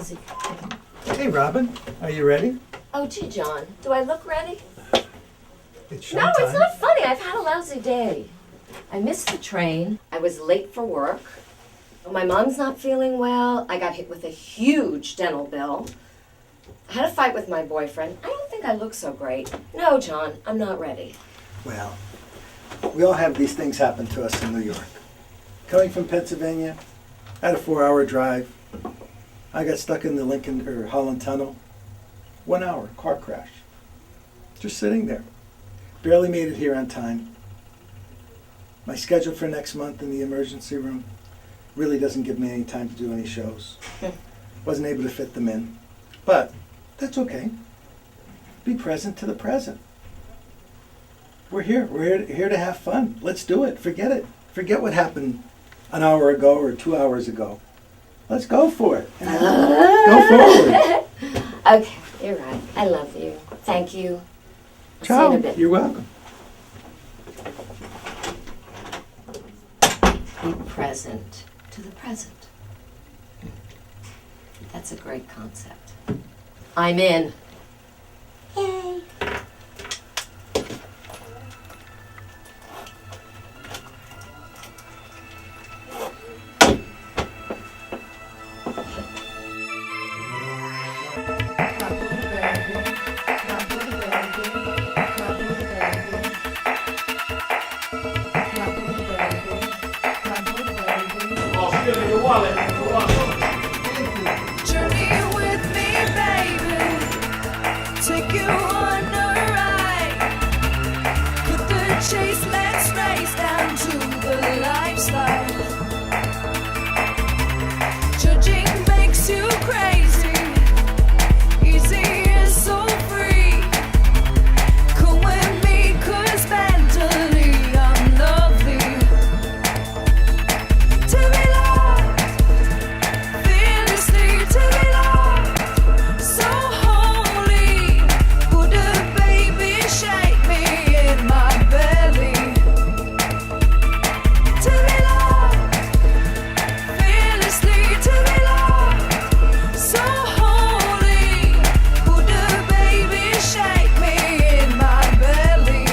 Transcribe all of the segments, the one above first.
lousy. Hey, Robin, are you ready? Oh, gee, John, do I look ready? It's No, it's not funny. I've had a lousy day. I missed the train. I was late for work. My mom's not feeling well. I got hit with a huge dental bill. I had a fight with my boyfriend. I don't think I look so great. No, John, I'm not ready. Well, we all have these things happen to us in New York. Coming from Pennsylvania, I had a 4-hour drive. I got stuck in the Holland Tunnel. 1 hour, car crash. Just sitting there. Barely made it here on time. My schedule for next month in the emergency room really doesn't give me any time to do any shows. Wasn't able to fit them in. But that's okay. Be present to the present. We're here. We're here to have fun. Let's do it. Forget it. Forget what happened an hour ago or 2 hours ago. Let's go for it. Go forward. Okay, you're right. I love you. Thank you. I'll see you in a bit. You're welcome. Be present to the present. That's a great concept. I'm in. Yay. Journey with me, baby. Take you on a ride. Cut the chase, let's race down to the lifestyle. Judging makes you crazy. Easy is so free. Come with me, 'cause mentally I'm lovely. To be loved, fearlessly to be loved, so holy. BuddhaBaby, shake me in my belly. To be loved, fearlessly to be loved, so holy. BuddhaBaby, shake me in my belly.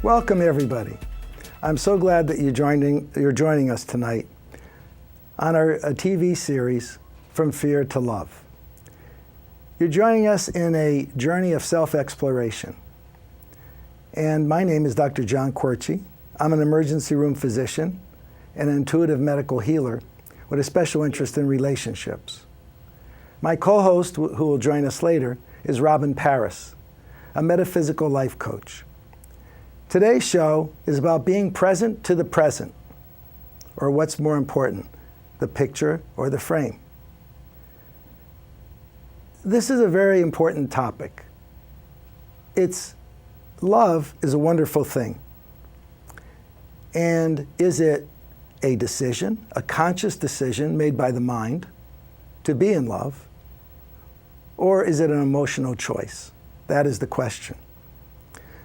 Welcome, everybody. I'm so glad that you're joining us tonight on a TV series, From Fear to Love. You're joining us in a journey of self-exploration. And my name is Dr. John Querci. I'm an emergency room physician and an intuitive medical healer with a special interest in relationships. My co-host, who will join us later, is Robin Paris, a metaphysical life coach. Today's show is about being present to the present, or what's more important, the picture or the frame. This is a very important topic. Love is a wonderful thing. And is it a decision, a conscious decision made by the mind to be in love, or is it an emotional choice? That is the question.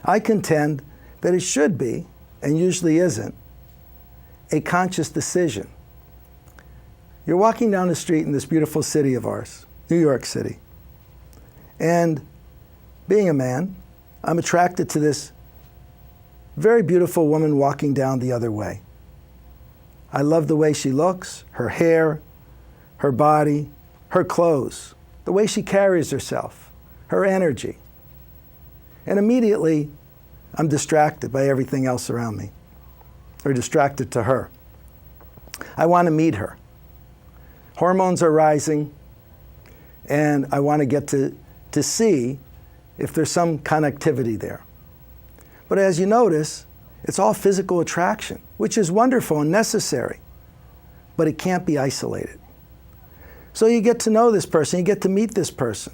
I contend that it should be, and usually isn't, a conscious decision. You're walking down the street in this beautiful city of ours, New York City, and being a man, I'm attracted to this very beautiful woman walking down the other way. I love the way she looks, her hair, her body, her clothes, the way she carries herself, her energy. And immediately, I'm distracted by everything else around me, or distracted to her. I want to meet her. Hormones are rising, and I want to get to see if there's some connectivity there. But as you notice, it's all physical attraction, which is wonderful and necessary, but it can't be isolated. So you get to know this person, you get to meet this person.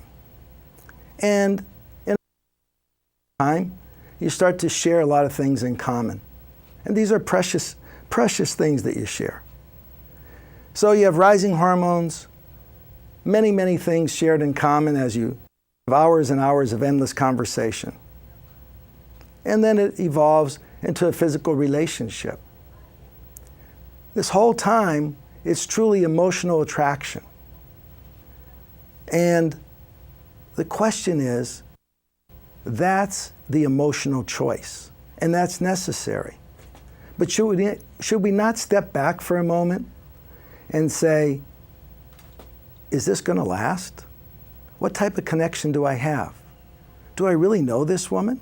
And in time, you start to share a lot of things in common. And these are precious, precious things that you share. So you have rising hormones, many, many things shared in common as you have hours and hours of endless conversation. and then it evolves into a physical relationship. This whole time, it's truly emotional attraction. And the question is, that's the emotional choice, and that's necessary. But should we not step back for a moment and say, is this going to last? What type of connection do I have? Do I really know this woman?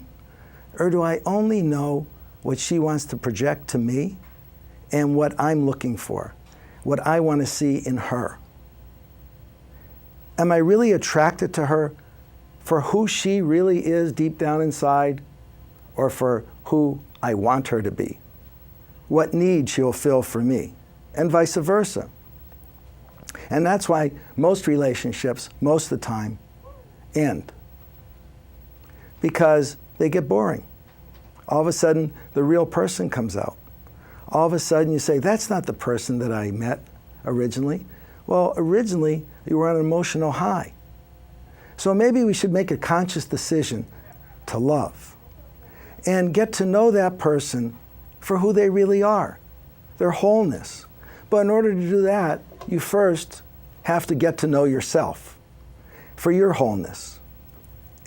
Or do I only know what she wants to project to me and what I'm looking for, what I want to see in her? Am I really attracted to her for who she really is deep down inside, or for who I want her to be? What need she'll fill for me, and vice versa. And that's why most relationships, most of the time, end. Because they get boring. All of a sudden, the real person comes out. All of a sudden, you say, that's not the person that I met originally. Well, originally, you were on an emotional high. So maybe we should make a conscious decision to love and get to know that person for who they really are, their wholeness. But in order to do that, you first have to get to know yourself for your wholeness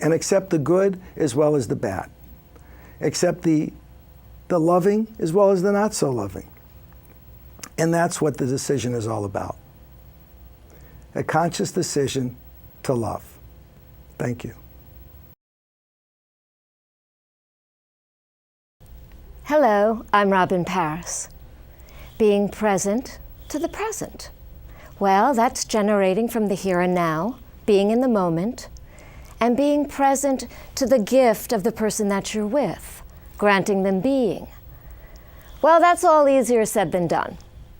and accept the good as well as the bad. Accept the loving as well as the not so loving. And that's what the decision is all about. A conscious decision to love. Thank you. Hello, I'm Robin Paris. Being present to the present. Well, that's generating from the here and now, being in the moment, and being present to the gift of the person that you're with, granting them being. Well, that's all easier said than done,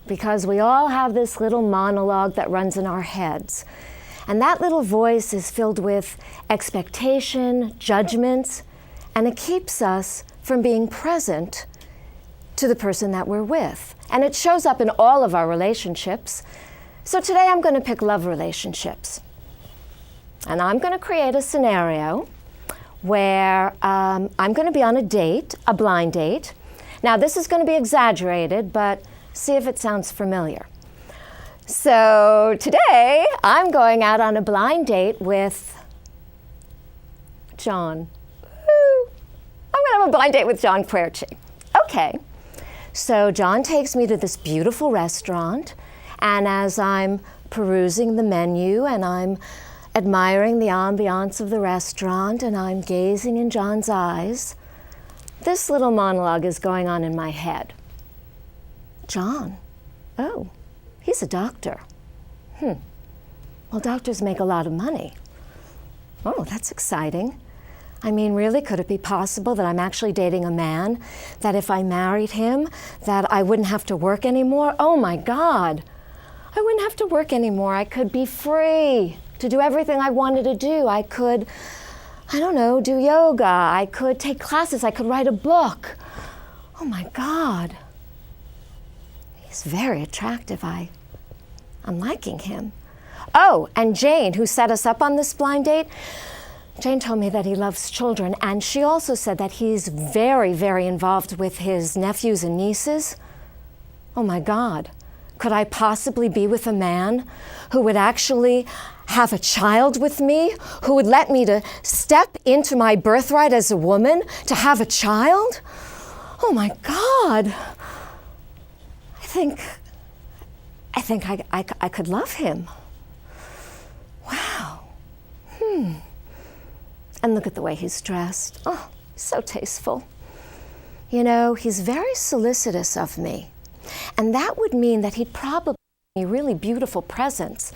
because we all have this little monologue that runs in our heads. And that little voice is filled with expectation, judgments, and it keeps us from being present to the person that we're with. And it shows up in all of our relationships. So today I'm going to pick love relationships. And I'm going to create a scenario where I'm going to be on a date, a blind date. Now this is going to be exaggerated, but see if it sounds familiar. So today I'm going out on a blind date with John. Woo! I'm going to have a blind date with John Querci. Okay. So John takes me to this beautiful restaurant, and as I'm perusing the menu and I'm admiring the ambiance of the restaurant and I'm gazing in John's eyes, this little monologue is going on in my head. John, oh, he's a doctor. Well, doctors make a lot of money. Oh, that's exciting. I mean, really, could it be possible that I'm actually dating a man, that if I married him, that I wouldn't have to work anymore? Oh my God, I wouldn't have to work anymore. I could be free to do everything I wanted to do. I could, I don't know, do yoga. I could take classes. I could write a book. Oh my God. He's very attractive. I'm liking him. Oh, and Jane, who set us up on this blind date, Jane told me that he loves children, and she also said that he's very, very involved with his nephews and nieces. Oh my God, could I possibly be with a man who would actually have a child with me, who would let me to step into my birthright as a woman to have a child? Oh my God, I think I could love him. Wow. And look at the way he's dressed. Oh, so tasteful. You know, he's very solicitous of me. And that would mean that he'd probably give me really beautiful presents.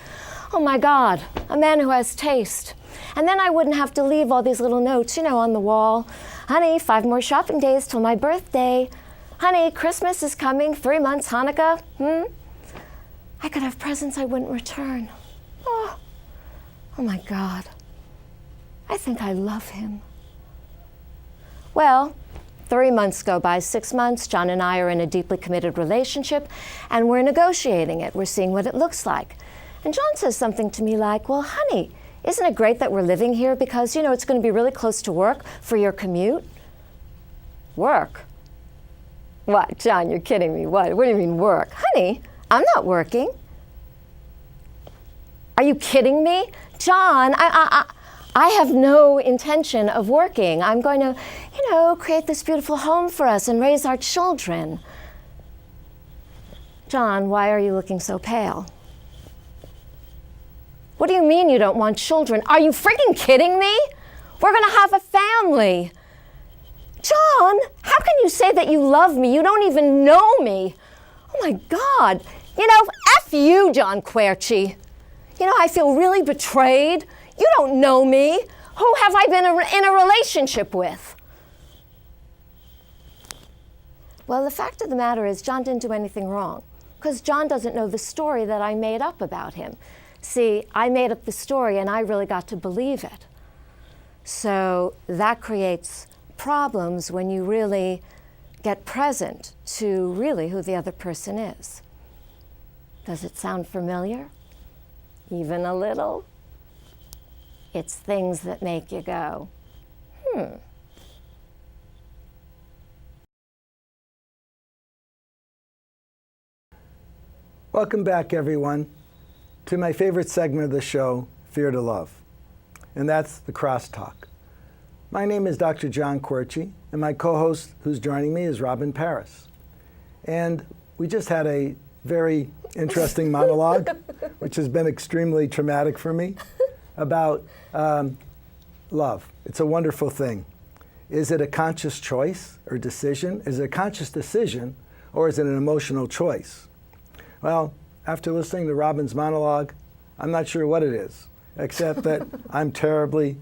Oh my God, a man who has taste. And then I wouldn't have to leave all these little notes, you know, on the wall. Honey, 5 more shopping days till my birthday. Honey, Christmas is coming, 3 months, Hanukkah. I could have presents I wouldn't return. Oh my God. I think I love him. Well, 3 months go by, 6 months. John and I are in a deeply committed relationship, and we're negotiating it. We're seeing what it looks like. And John says something to me like, well, honey, isn't it great that we're living here because, you know, it's going to be really close to work for your commute? Work? What, John, you're kidding me. What do you mean work? Honey, I'm not working. Are you kidding me? John, I have no intention of working. I'm going to, create this beautiful home for us and raise our children. John, why are you looking so pale? What do you mean you don't want children? Are you freaking kidding me? We're going to have a family. John, how can you say that you love me? You don't even know me. Oh my God. F you, John Querci. I feel really betrayed. You don't know me. Who have I been in a relationship with? Well, the fact of the matter is John didn't do anything wrong, because John doesn't know the story that I made up about him. See, I made up the story and I really got to believe it. So that creates problems when you really get present to really who the other person is. Does it sound familiar? Even a little? It's things that make you go, Welcome back, everyone, to my favorite segment of the show, Fear to Love, and that's the Crosstalk. My name is Dr. John Querci, and my co-host who's joining me is Robin Paris. And we just had a very interesting monologue, which has been extremely traumatic for me, about love. It's a wonderful thing. Is it a conscious choice or decision? Is it a conscious decision, or is it an emotional choice? Well, after listening to Robin's monologue, I'm not sure what it is, except that I'm terribly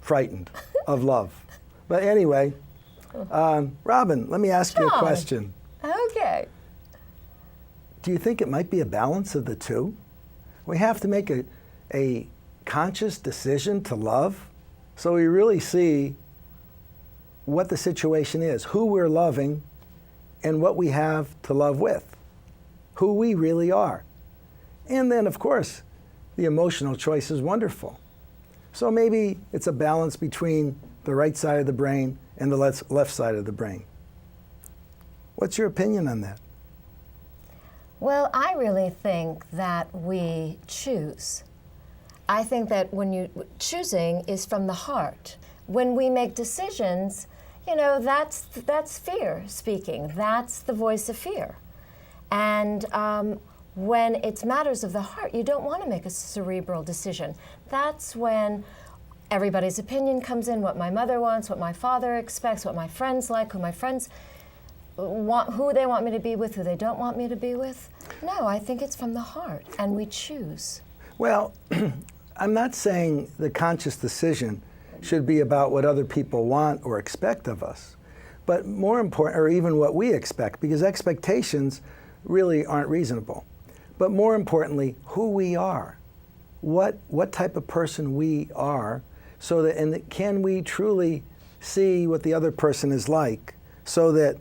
frightened of love. But anyway, Robin, let me ask you a question. Okay. Do you think it might be a balance of the two? We have to make a conscious decision to love, so we really see what the situation is, who we're loving, and what we have to love with, who we really are. And then, of course, the emotional choice is wonderful. So maybe it's a balance between the right side of the brain and the left side of the brain. What's your opinion on that? Well, I really think that we choose. I think that choosing is from the heart. When we make decisions, that's fear speaking. That's the voice of fear. And when it's matters of the heart, you don't want to make a cerebral decision. That's when everybody's opinion comes in, what my mother wants, what my father expects, what my friends like, who my friends want, who they want me to be with, who they don't want me to be with. No, I think it's from the heart, and we choose. Well, I'm not saying the conscious decision should be about what other people want or expect of us, but more important, or even what we expect, because expectations really aren't reasonable. But more importantly, who we are, what type of person we are, so that, and can we truly see what the other person is like, so that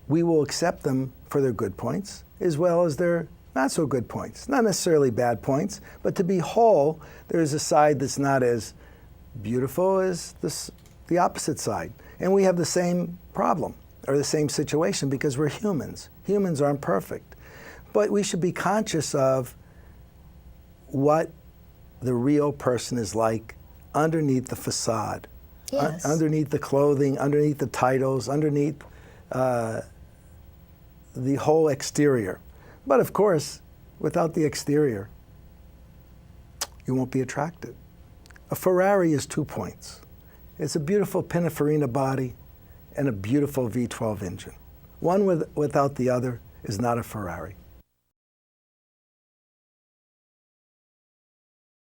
we will accept them for their good points as well as their not so good points. Not necessarily bad points, but to be whole, there's a side that's not as beautiful as the opposite side. And we have the same problem or the same situation because we're humans. Humans aren't perfect. But we should be conscious of what the real person is like underneath the facade, Yes. Underneath the clothing, underneath the titles, underneath the whole exterior. But of course, without the exterior, you won't be attracted. A Ferrari is 2 points. It's a beautiful Pininfarina body and a beautiful V12 engine. One without the other is not a Ferrari.